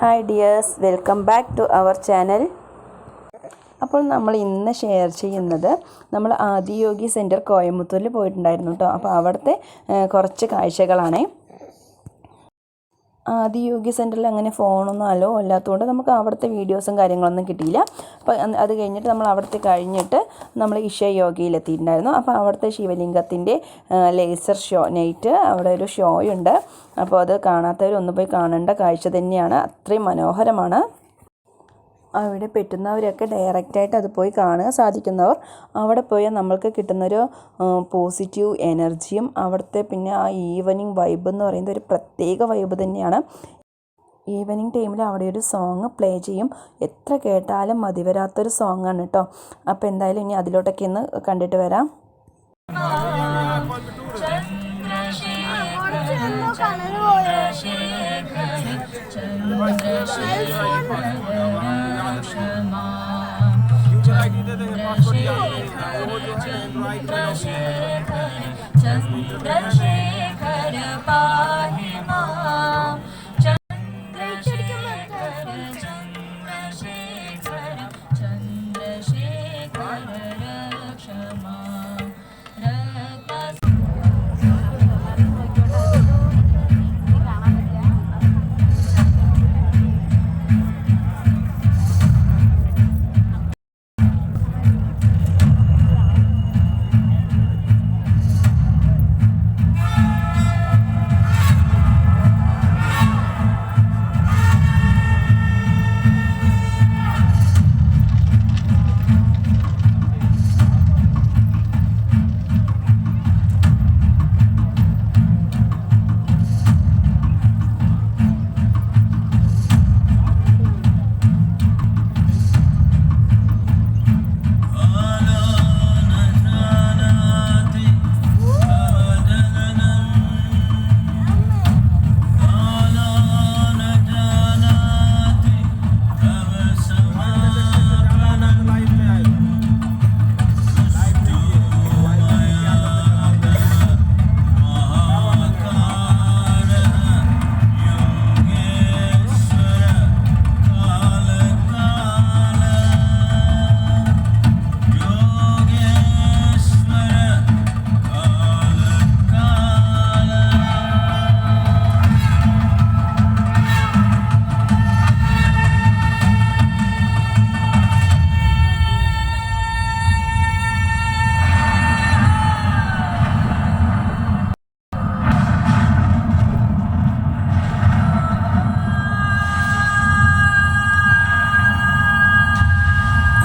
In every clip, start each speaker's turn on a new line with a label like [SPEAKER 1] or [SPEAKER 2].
[SPEAKER 1] Hi dears, welcome back to our channel. അപ്പോൾ നമ്മൾ ഇന്ന് ഷെയർ ചെയ്യുന്നത് നമ്മൾ ആദിയോഗി സെൻറ്റർ കോയമ്പത്തൂരിൽ പോയിട്ടുണ്ടായിരുന്നു കേട്ടോ. അപ്പോൾ അവിടുത്തെ കുറച്ച് കാഴ്ചകളാണ്. ആദിയോഗി സെൻറ്ററിൽ അങ്ങനെ ഫോണൊന്നും അലോ അല്ലാത്തതുകൊണ്ട് നമുക്ക് അവിടുത്തെ വീഡിയോസും കാര്യങ്ങളൊന്നും കിട്ടിയില്ല. അപ്പോൾ അത് കഴിഞ്ഞിട്ട് നമ്മൾ അവിടുത്തെ കഴിഞ്ഞിട്ട് നമ്മൾ ഇഷ യോഗയിലെത്തിയിട്ടുണ്ടായിരുന്നു. അപ്പോൾ അവിടുത്തെ ശിവലിംഗത്തിൻ്റെ ലേസർ ഷോ നൈറ്റ് അവിടെ ഒരു ഷോയുണ്ട്. അപ്പോൾ അത് കാണാത്തവരൊന്ന് പോയി കാണേണ്ട കാഴ്ച തന്നെയാണ്. അത്രയും മനോഹരമാണ്. അവിടെ പറ്റുന്നവരൊക്കെ ഡയറക്റ്റായിട്ട് അത് പോയി കാണുക. സാധിക്കുന്നവർ അവിടെ പോയാൽ നമ്മൾക്ക് കിട്ടുന്നൊരു പോസിറ്റീവ് എനർജിയും അവിടുത്തെ പിന്നെ ആ ഈവനിങ് വൈബ് എന്ന് പറയുന്നത് ഒരു പ്രത്യേക വൈബ് തന്നെയാണ്. ഈവനിങ് ടൈമിൽ അവിടെ ഒരു സോങ് പ്ലേ ചെയ്യും. എത്ര കേട്ടാലും മതി വരാത്തൊരു സോങ്ങാണ് കേട്ടോ. അപ്പോൾ എന്തായാലും ഇനി അതിലോട്ടൊക്കെ ഒന്ന് കണ്ടിട്ട് വരാം.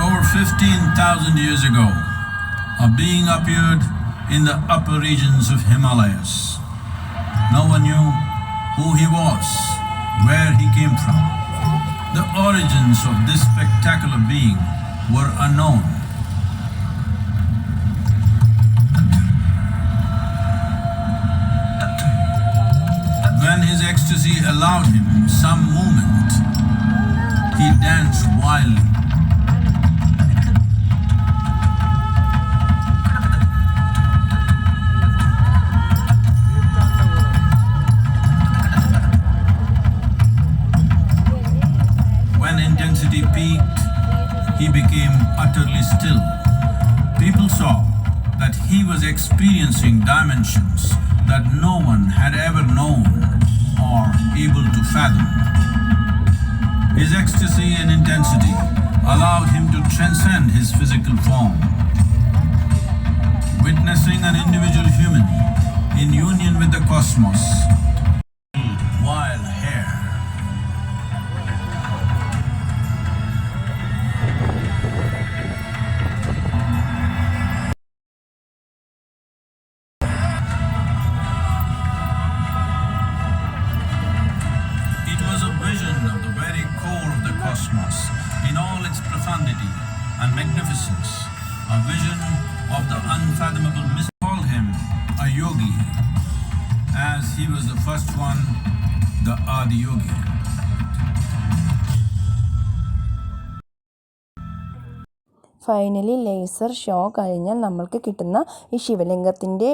[SPEAKER 2] Over 15,000 years ago, a being appeared in the upper regions of Himalayas. No one knew who he was, where he came from. The origins of this spectacular being were unknown. When his ecstasy allowed him some movement, he danced wildly. When intensity peaked, he became utterly still. People saw that he was experiencing dimensions that no one had ever known or able to fathom. His ecstasy and intensity allowed him to transcend his physical form. Witnessing an individual human in union with the cosmos, wild hair. It was a vision of the very core of the cosmos in all its profundity and magnificence, a vision of the unfathomable mystery. Call him a yogi, as he was the first one, the Adi Yogi.
[SPEAKER 1] Finally laser show കഴിഞ്ഞാൽ നമ്മൾക്ക് കിട്ടുന്ന ഈ ശിവലിംഗത്തിൻ്റെ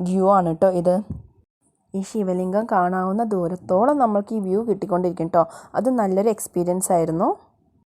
[SPEAKER 1] view ആണ് കേട്ടോ ഇത്. ഈ ശിവലിംഗം കാണാവുന്ന ദൂരത്തോളം നമ്മൾക്ക് ഈ വ്യൂ കിട്ടിക്കൊണ്ടിരിക്കും കേട്ടോ. അത് നല്ലൊരു എക്സ്പീരിയൻസ് ആയിരുന്നു.